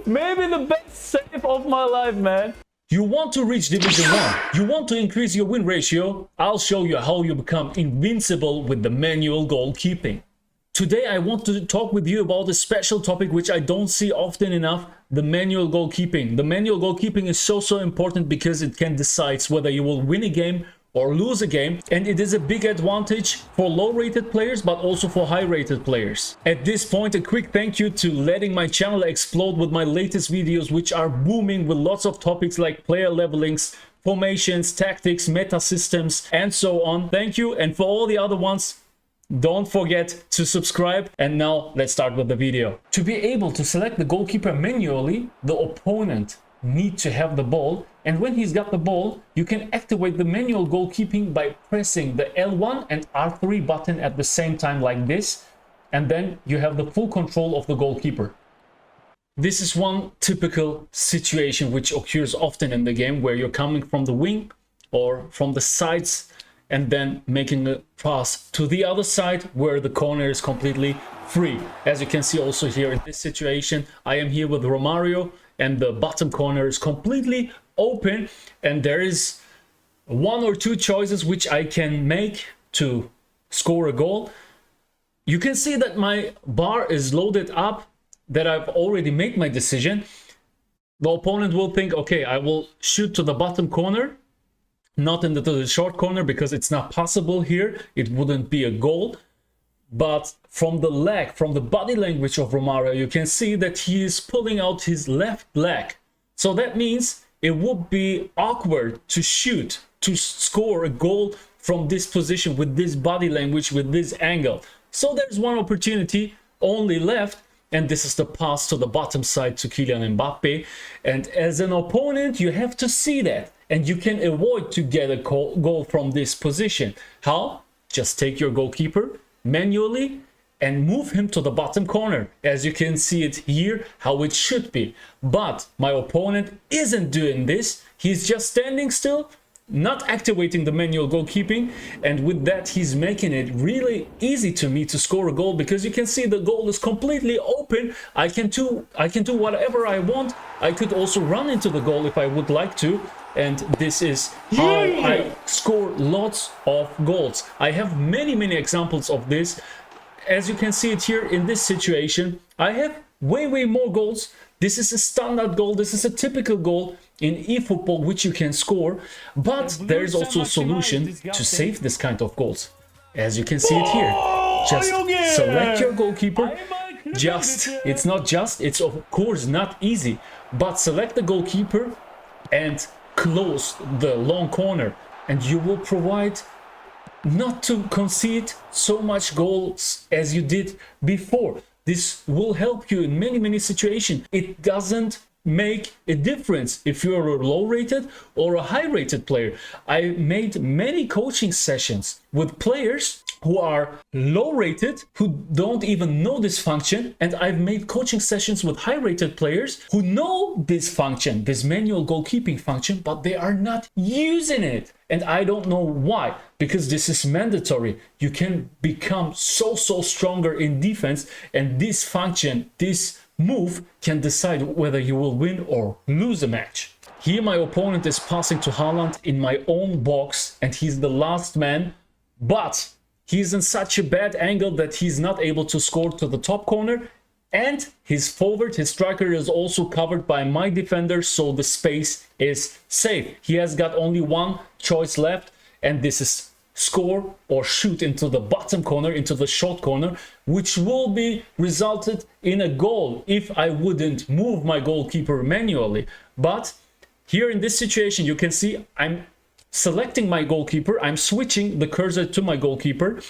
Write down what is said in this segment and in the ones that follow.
Maybe the best save of my life, man. You want to reach Division 1? You want to increase your win ratio? I'll show you how you become invincible with the manual goalkeeping. Today I want to talk with you about a special topic which I don't see often enough, the manual goalkeeping. The manual goalkeeping is so important because it can decide whether you will win a game or lose a game, and it is a big advantage for low-rated players but also for high-rated players. At this point, a quick thank you to letting my channel explode with my latest videos, which are booming with lots of topics like player levelings, formations, tactics, meta systems, and so on. Thank you, and for all the other ones, don't forget to subscribe. And now let's start with the video. To be able to select the goalkeeper manually, the opponent need to have the ball, and when he's got the ball, you can activate the manual goalkeeping by pressing the L1 and R3 button at the same time like this, and then you have the full control of the goalkeeper. This is one typical situation which occurs often in the game, where you're coming from the wing or from the sides and then making a pass to the other side where the corner is completely free. As you can see also here in this situation, I am here with Romario and the bottom corner is completely open, and there is one or two choices which I can make to score a goal. You can see that my bar is loaded up, that I've already made my decision. The opponent will think, okay, I will shoot to the bottom corner, not into the short corner because it's not possible here. It wouldn't be a goal. But from the leg, from the body language of Romario, you can see that he is pulling out his left leg. So that means it would be awkward to shoot, to score a goal from this position with this body language, with this angle. So there's one opportunity only left, and this is the pass to the bottom side to Kylian Mbappe. And as an opponent, you have to see that, and you can avoid to get a goal from this position. How? Just take your goalkeeper manually and move him to the bottom corner, as you can see it here how it should be. But my opponent isn't doing this. He's just standing still, not activating the manual goalkeeping, and with that he's making it really easy to me to score a goal, because you can see the goal is completely open. I can do whatever I want. I could also run into the goal if I would like to, and this is how I score lots of goals. I have many examples of this. As you can see it here in this situation, I have way more goals. This is a standard goal. This is a typical goal in eFootball which you can score, but there is also a solution to save this kind of goals. As you can see it here, just select your goalkeeper. It's of course not easy, but select the goalkeeper and close the long corner, and you will provide not to concede so much goals as you did before. This will help you in many situations. It doesn't make a difference if you're a low-rated or a high-rated player. I made many coaching sessions with players who are low-rated, who don't even know this function, and I've made coaching sessions with high-rated players who know this function, this manual goalkeeping function, but they are not using it. And I don't know why, because this is mandatory. You can become so stronger in defense, and this function, this move can decide whether you will win or lose a match. Here my opponent is passing to Haaland in my own box, and he's the last man, but he's in such a bad angle that he's not able to score to the top corner, and his forward, his striker, is also covered by my defender, so the space is safe. He has got only one choice left, and this is score or shoot into the bottom corner, into the short corner, which will be resulted in a goal if I wouldn't move my goalkeeper manually. But here in this situation, you can see I'm selecting my goalkeeper, I'm switching the cursor to my goalkeeper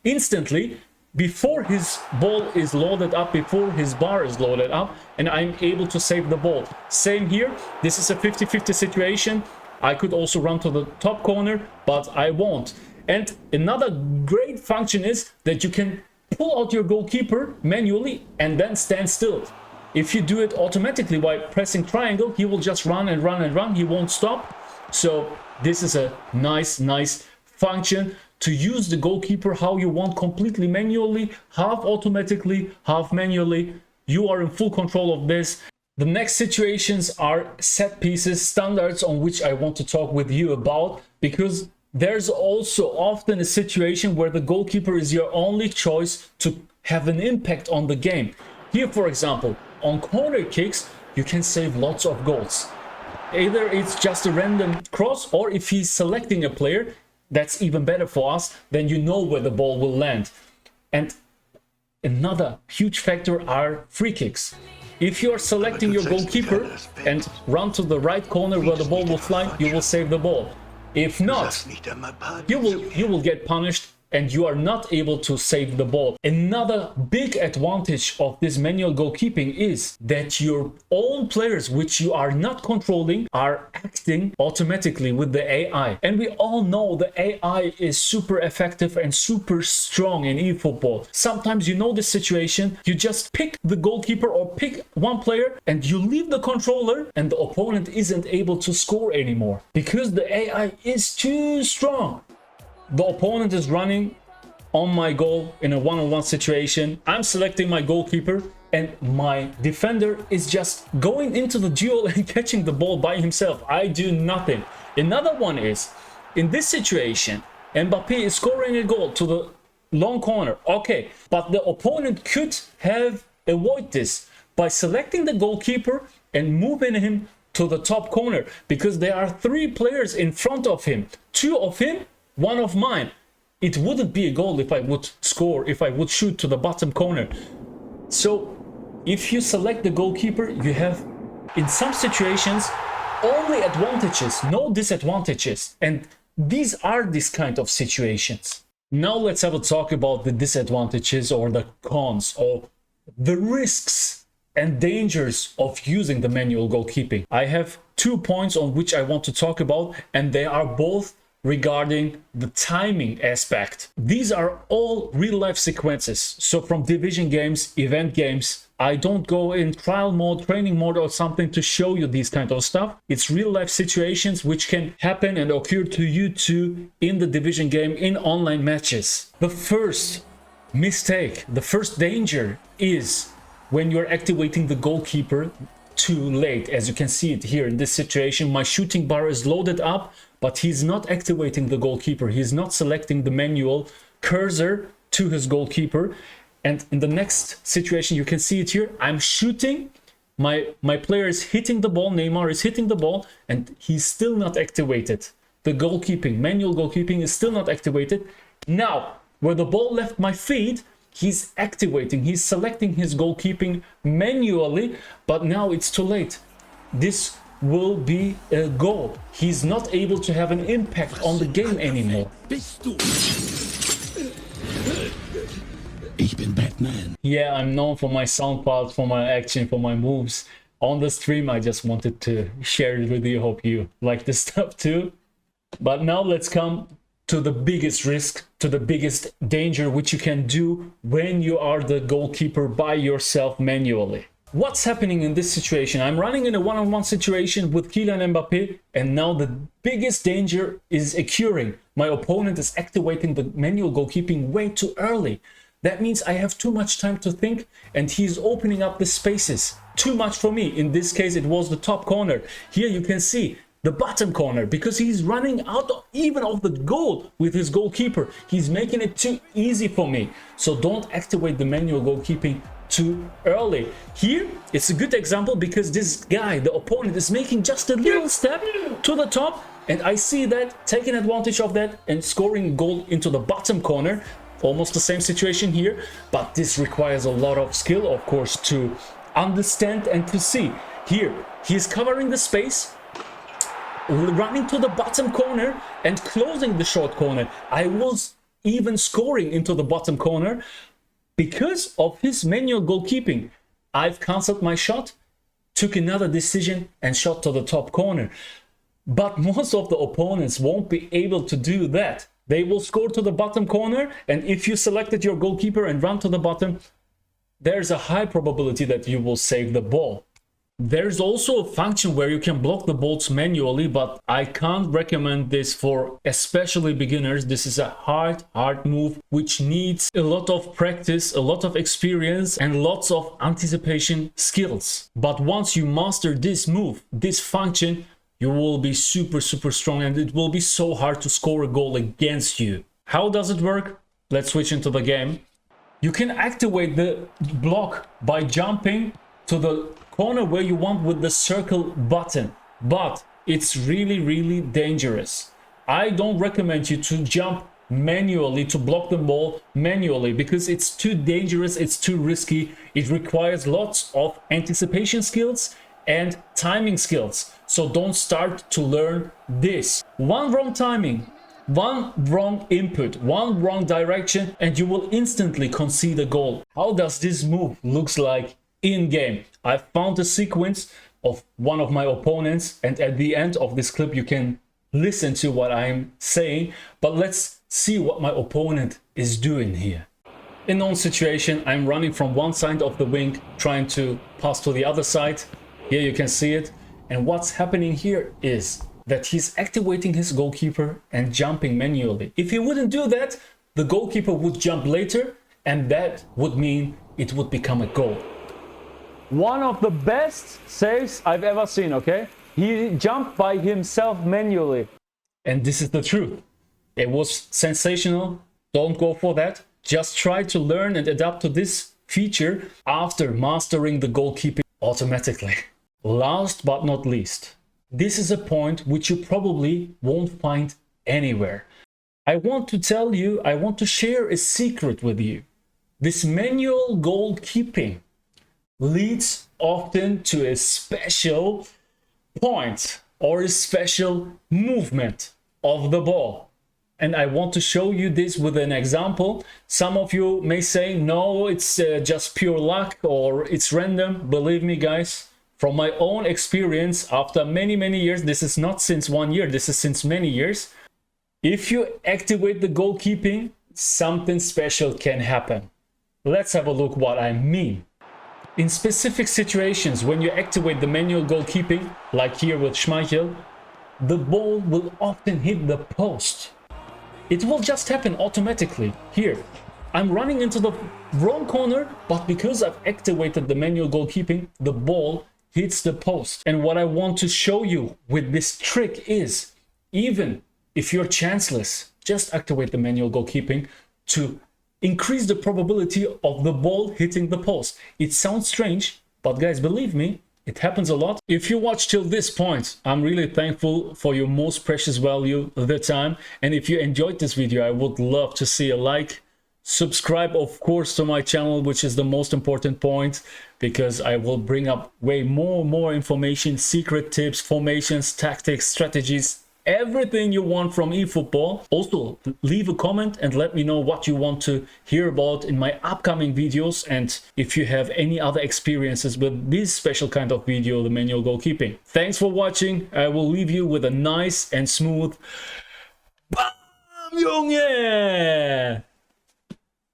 instantly before his ball is loaded up, before his bar is loaded up, and I'm able to save the ball. Same here, this is a 50-50 situation. I could also run to the top corner, but I won't. And another great function is that you can pull out your goalkeeper manually and then stand still. If you do it automatically by pressing triangle, he will just run and run and run. He won't stop. So this is a nice function to use the goalkeeper how you want, completely manually, half automatically, half manually. You are in full control of this. The next situations are set pieces, standards on which I want to talk with you about, because there's also often a situation where the goalkeeper is your only choice to have an impact on the game. Here, for example, on corner kicks, you can save lots of goals. Either it's just a random cross, or if he's selecting a player, that's even better for us, then you know where the ball will land. And another huge factor are free kicks. If you are selecting your goalkeeper and run to the right corner where the ball will fly, you will save the ball. If not, you will get punished and you are not able to save the ball. Another big advantage of this manual goalkeeping is that your own players, which you are not controlling, are acting automatically with the AI. And we all know the AI is super effective and super strong in eFootball. Sometimes you know the situation, you just pick the goalkeeper or pick one player and you leave the controller and the opponent isn't able to score anymore because the AI is too strong. The opponent is running on my goal in a one-on-one situation. I'm selecting my goalkeeper and my defender is just going into the duel and catching the ball by himself. I do nothing. Another one is, in this situation, Mbappe is scoring a goal to the long corner. Okay, but the opponent could have avoided this by selecting the goalkeeper and moving him to the top corner, because there are 3 players in front of him. 2 of him, 1 of mine. It wouldn't be a goal if I would score, if I would shoot to the bottom corner. So if you select the goalkeeper, you have in some situations only advantages, no disadvantages. And these are this kind of situations. Now let's have a talk about the disadvantages or the cons, or the risks and dangers of using the manual goalkeeping. I have 2 points on which I want to talk about, and they are both regarding the timing aspect. These are all real-life sequences. So from division games, event games, I don't go in trial mode, training mode or something to show you these kind of stuff. It's real-life situations which can happen and occur to you too in the division game, in online matches. The first mistake, the first danger is when you're activating the goalkeeper too late. As you can see it here in this situation, my shooting bar is loaded up, but he's not activating the goalkeeper. He's not selecting the manual cursor to his goalkeeper. And in the next situation, you can see it here. I'm shooting. My player is hitting the ball. Neymar is hitting the ball, and he's still not activated. The goalkeeping, manual goalkeeping is still not activated. Now, where the ball left my feet, he's activating. He's selecting his goalkeeping manually, but now it's too late. This will be a goal. He's not able to have an impact on the game anymore. Ich bin Batman. Yeah, I'm known for my sound parts, for my action, for my moves. On the stream, I just wanted to share it with you. Hope you like this stuff too. But now let's come to the biggest risk, to the biggest danger which you can do when you are the goalkeeper by yourself manually. What's happening in this situation? I'm running in a one-on-one situation with Kylian Mbappe, and now the biggest danger is occurring. My opponent is activating the manual goalkeeping way too early. That means I have too much time to think, and he's opening up the spaces. Too much for me. In this case, it was the top corner. Here you can see the bottom corner, because he's running out even of the goal with his goalkeeper. He's making it too easy for me. So don't activate the manual goalkeeping too early. Here it's a good example because this guy, the opponent, is making just a little step to the top, and I see that, taking advantage of that and scoring goal into the bottom corner. Almost the same situation here, but this requires a lot of skill, of course, to understand and to see. Here he's covering the space, running to the bottom corner and closing the short corner. I was even scoring into the bottom corner. Because of his manual goalkeeping, I've cancelled my shot, took another decision and shot to the top corner. But most of the opponents won't be able to do that. They will score to the bottom corner, and if you selected your goalkeeper and run to the bottom, there's a high probability that you will save the ball. There's also a function where you can block the balls manually, but I can't recommend this for especially beginners. This is a hard move which needs a lot of practice, a lot of experience, and lots of anticipation skills. But once you master this move, this function, you will be super strong, and it will be so hard to score a goal against you. How does it work? Let's switch into the game. You can activate the block by jumping to the corner where you want with the circle button, but it's really dangerous. I don't recommend you to jump manually to block the ball manually, because it's too dangerous, it's too risky. It requires lots of anticipation skills and timing skills. So don't start to learn this. One wrong timing, one wrong input, one wrong direction, and you will instantly concede a goal. How does this move looks like in game? I found a sequence of one of my opponents, and at the end of this clip you can listen to what I'm saying, but let's see what my opponent is doing here. In known situation, I'm running from one side of the wing, trying to pass to the other side. Here you can see it, and what's happening here is that he's activating his goalkeeper and jumping manually. If he wouldn't do that, the goalkeeper would jump later, and that would mean it would become a goal. One of the best saves I've ever seen, okay? He jumped by himself manually. And this is the truth. It was sensational. Don't go for that. Just try to learn and adapt to this feature after mastering the goalkeeping automatically. Last but not least, this is a point which you probably won't find anywhere. I want to share a secret with you. This manual goalkeeping leads often to a special point or a special movement of the ball. And I want to show you this with an example. Some of you may say, no, it's just pure luck or it's random. Believe me, guys, from my own experience, after many years, this is not since 1 year, this is since many years. If you activate the goalkeeping, something special can happen. Let's have a look what I mean. In specific situations, when you activate the manual goalkeeping, like here with Schmeichel, the ball will often hit the post. It will just happen automatically. Here, I'm running into the wrong corner, but because I've activated the manual goalkeeping, the ball hits the post. And what I want to show you with this trick is, even if you're chanceless, just activate the manual goalkeeping to increase the probability of the ball hitting the post. It sounds strange, but guys, believe me, it happens a lot. If you watch till this point, I'm really thankful for your most precious value, the time. And if you enjoyed this video, I would love to see a like. Subscribe, of course, to my channel, which is the most important point, because I will bring up way more information, secret tips, formations, tactics, strategies, everything you want from eFootball. Also, leave a comment and let me know what you want to hear about in my upcoming videos, and if you have any other experiences with this special kind of video, the manual goalkeeping. Thanks for watching. I will leave you with a nice and smooth Bam, Junge!